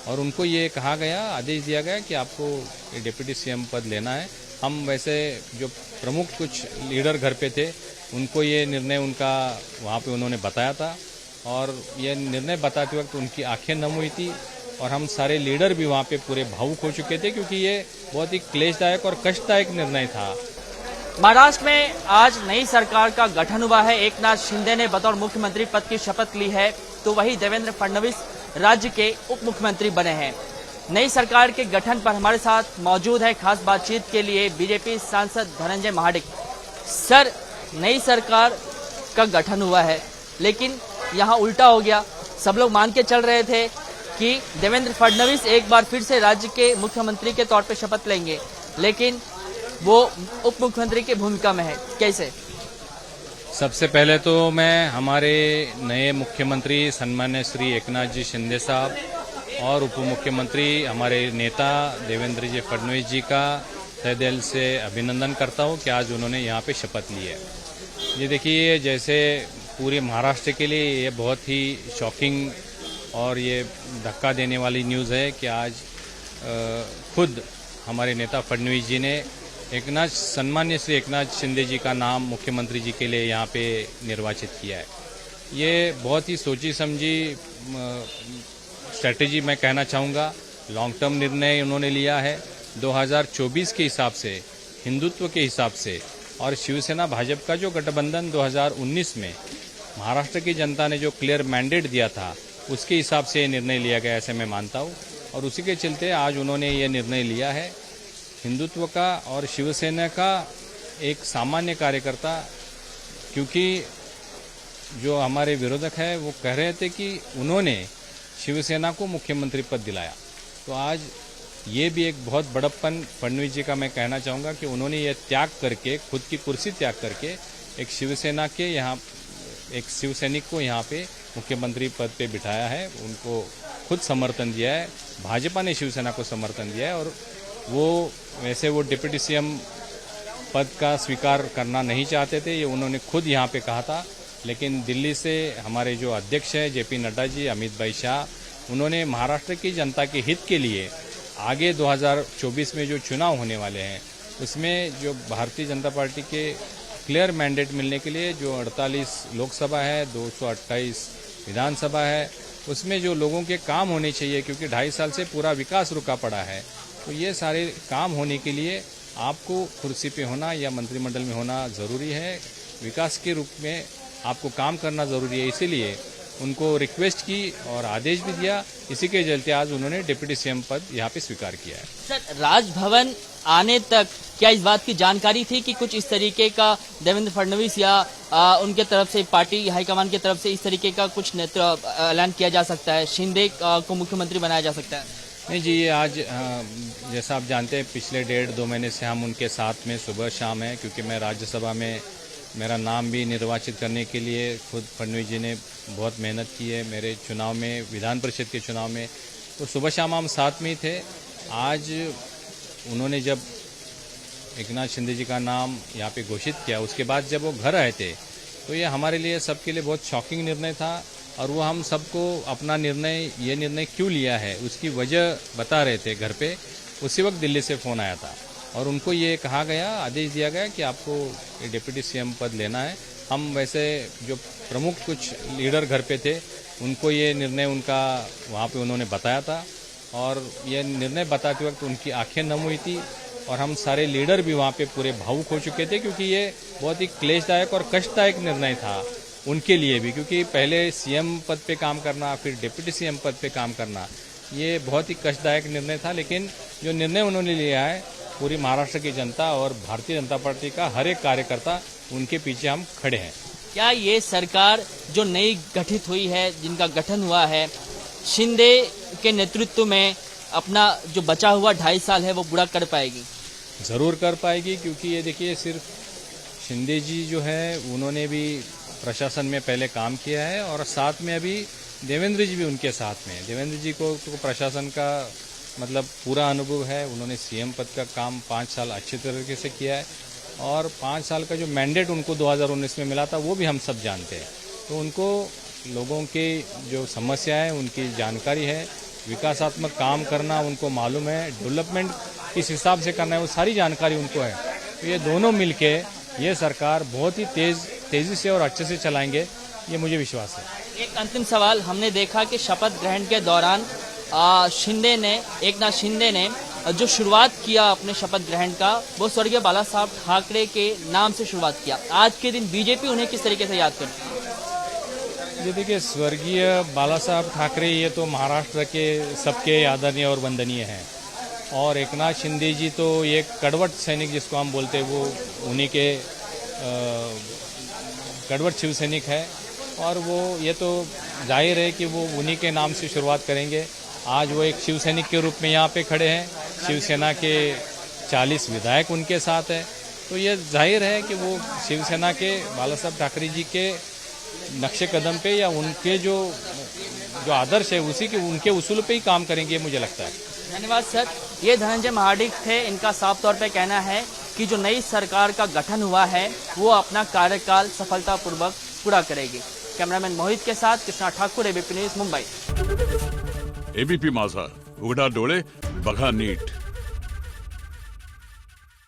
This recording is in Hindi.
और उनको ये कहा गया, आदेश दिया गया कि आपको डिप्टी सीएम पद लेना है। हम वैसे जो प्रमुख कुछ लीडर घर पे थे उनको ये निर्णय उनका वहाँ पे उन्होंने बताया था, और ये निर्णय बताते वक्त उनकी आंखें नम हुई थी, और हम सारे लीडर भी वहाँ पे पूरे भावुक हो चुके थे, क्योंकि ये बहुत ही क्लेशदायक और कष्टदायक निर्णय था। महाराष्ट्र में आज नई सरकार का गठन हुआ है। एकनाथ शिंदे ने बतौर मुख्यमंत्री पद की शपथ ली है, तो वही देवेंद्र फडणवीस राज्य के उप मुख्यमंत्री बने हैं। नई सरकार के गठन पर हमारे साथ मौजूद है खास बातचीत के लिए बीजेपी सांसद धनंजय महाडिक। सर, नई सरकार का गठन हुआ है, लेकिन यहाँ उल्टा हो गया। सब लोग मान के चल रहे थे कि देवेंद्र फडणवीस एक बार फिर से राज्य के मुख्यमंत्री के तौर पर शपथ लेंगे, लेकिन वो उप मुख्यमंत्री की भूमिका में है। कैसे? सबसे पहले तो मैं हमारे नए मुख्यमंत्री सन्मान्य श्री एकनाथ जी शिंदे साहब और उप मुख्यमंत्री हमारे नेता देवेंद्र जी फडणवीस जी का तहे दिल से अभिनंदन करता हूं कि आज उन्होंने यहाँ पे शपथ ली है। ये देखिए, जैसे पूरे महाराष्ट्र के लिए ये बहुत ही शॉकिंग और ये धक्का देने वाली न्यूज़ है कि आज खुद हमारे नेता फडणवीस जी ने सन्मान्य श्री एकनाथ शिंदे जी का नाम मुख्यमंत्री जी के लिए यहाँ पे निर्वाचित किया है। ये बहुत ही सोची समझी स्ट्रैटेजी मैं कहना चाहूँगा, लॉन्ग टर्म निर्णय उन्होंने लिया है। 2024 के हिसाब से, हिंदुत्व के हिसाब से, और शिवसेना भाजपा का जो गठबंधन 2019 में महाराष्ट्र की जनता ने जो क्लियर मैंडेट दिया था, उसके हिसाब से ये निर्णय लिया गया, ऐसे मैं मानता हूँ। और उसी के चलते आज उन्होंने ये निर्णय लिया है। हिंदुत्व का और शिवसेना का एक सामान्य कार्यकर्ता, क्योंकि जो हमारे विरोधक है वो कह रहे थे कि उन्होंने शिवसेना को मुख्यमंत्री पद दिलाया, तो आज ये भी एक बहुत बड़प्पन फडणवीस जी का मैं कहना चाहूँगा कि उन्होंने ये त्याग करके, खुद की कुर्सी त्याग करके एक शिवसेना के यहाँ एक शिवसैनिक को यहाँ पे मुख्यमंत्री पद पे बिठाया है। उनको खुद समर्थन दिया है, भाजपा ने शिवसेना को समर्थन दिया है, और वो डिप्टी सीएम पद का स्वीकार करना नहीं चाहते थे, ये उन्होंने खुद यहाँ पे कहा था। लेकिन दिल्ली से हमारे जो अध्यक्ष हैं जेपी नड्डा जी, अमित भाई शाह, उन्होंने महाराष्ट्र की जनता के हित के लिए आगे 2024 में जो चुनाव होने वाले हैं उसमें जो भारतीय जनता पार्टी के क्लियर मैंडेट मिलने के लिए जो 48 लोकसभा है, 228 विधानसभा है, उसमें जो लोगों के काम होने चाहिए, क्योंकि 2.5 साल से पूरा विकास रुका पड़ा है, तो ये सारे काम होने के लिए आपको कुर्सी पे होना या मंत्रिमंडल में होना ज़रूरी है। विकास के रूप में आपको काम करना ज़रूरी है, इसीलिए उनको रिक्वेस्ट की और आदेश भी दिया। इसी के चलते आज उन्होंने डिप्टी सीएम पद यहाँ पे स्वीकार किया है। सर, राजभवन आने तक क्या इस बात की जानकारी थी कि कुछ इस तरीके का देवेंद्र फडणवीस या उनके तरफ से, पार्टी हाईकमान की तरफ से इस तरीके का कुछ ऐलान किया जा सकता है, शिंदे को मुख्यमंत्री बनाया जा सकता है? नहीं जी, ये आज जैसा आप जानते हैं पिछले 1.5-2 महीने से हम उनके साथ में सुबह शाम है, क्योंकि मैं राज्यसभा में मेरा नाम भी निर्वाचित करने के लिए खुद फडणवीस जी ने बहुत मेहनत की है मेरे चुनाव में, विधान परिषद के चुनाव में, तो सुबह शाम हम साथ में ही थे। आज उन्होंने जब एकनाथ शिंदे जी का नाम यहाँ पे घोषित किया, उसके बाद जब वो घर आए थे, तो ये हमारे लिए सबके लिए बहुत शॉकिंग निर्णय था, और वो हम सबको अपना ये निर्णय क्यों लिया है उसकी वजह बता रहे थे घर पे। उसी वक्त दिल्ली से फ़ोन आया था और उनको ये कहा गया, आदेश दिया गया कि आपको डिप्टी सीएम पद लेना है। हम वैसे जो प्रमुख कुछ लीडर घर पे थे उनको ये निर्णय उनका वहाँ पे उन्होंने बताया था, और ये निर्णय बताते वक्त उनकी आंखें नम हुई थी, और हम सारे लीडर भी वहाँ पे पूरे भावुक हो चुके थे, क्योंकि ये बहुत ही क्लेशदायक और कष्टदायक निर्णय था उनके लिए भी, क्योंकि पहले सीएम पद पे काम करना, फिर डिप्टी सीएम पद पे काम करना, ये बहुत ही कष्टदायक निर्णय था। लेकिन जो निर्णय उन्होंने लिया है, पूरी महाराष्ट्र की जनता और भारतीय जनता पार्टी का हर एक कार्यकर्ता, उनके पीछे हम खड़े हैं। क्या ये सरकार जो नई गठित हुई है, जिनका गठन हुआ है, शिंदे के नेतृत्व में अपना जो बचा हुआ 2.5 साल है वो पूरा कर पाएगी? ज़रूर कर पाएगी, क्योंकि ये देखिए, सिर्फ शिंदे जी जो है उन्होंने भी प्रशासन में पहले काम किया है, और साथ में अभी देवेंद्र जी भी उनके साथ में। देवेंद्र जी को तो प्रशासन का मतलब पूरा अनुभव है, उन्होंने सीएम पद का काम 5 साल अच्छे तरीके से किया है, और 5 साल का जो मैंडेट उनको 2019 में मिला था वो भी हम सब जानते हैं। तो उनको लोगों की जो समस्या है उनकी जानकारी है, विकासात्मक काम करना उनको मालूम है, डेवलपमेंट किस हिसाब से करना है वो सारी जानकारी उनको है। तो ये दोनों मिलके ये सरकार बहुत ही तेजी से और अच्छे से चलाएंगे, ये मुझे विश्वास है। एक अंतिम सवाल, हमने देखा कि शपथ ग्रहण के दौरान एक नाथ शिंदे ने जो शुरुआत किया अपने शपथ ग्रहण का, वो स्वर्गीय बाला साहब ठाकरे के नाम से शुरुआत किया। आज के दिन बीजेपी उन्हें किस तरीके से याद करती है? ये देखिए, स्वर्गीय बाला साहब ठाकरे ये तो महाराष्ट्र के सबके आदरणीय और वंदनीय हैं, और एक नाथ शिंदे जी तो एक कड़वट सैनिक जिसको हम बोलते हैं वो उन्हीं के कड़वट शिव सैनिक है, और वो ये तो जाहिर है कि वो उन्हीं के नाम से शुरुआत करेंगे। आज वो एक शिव सैनिक के रूप में यहाँ पे खड़े हैं, शिवसेना के 40 विधायक उनके साथ हैं, तो ये जाहिर है कि वो शिवसेना के बाला साहब ठाकरे जी के नक्शे कदम पे या उनके जो आदर्श है उसी के उनके उसूल पे ही काम करेंगे, मुझे लगता है। धन्यवाद सर। ये धनंजय महाडिक थे, इनका साफ तौर पे कहना है कि जो नई सरकार का गठन हुआ है वो अपना कार्यकाल सफलतापूर्वक पूरा करेगी। कैमरामैन मोहित के साथ Krishna Thakur, ABP news, Mumbai. ABP माझा, उघडा डोळे बघा नीट।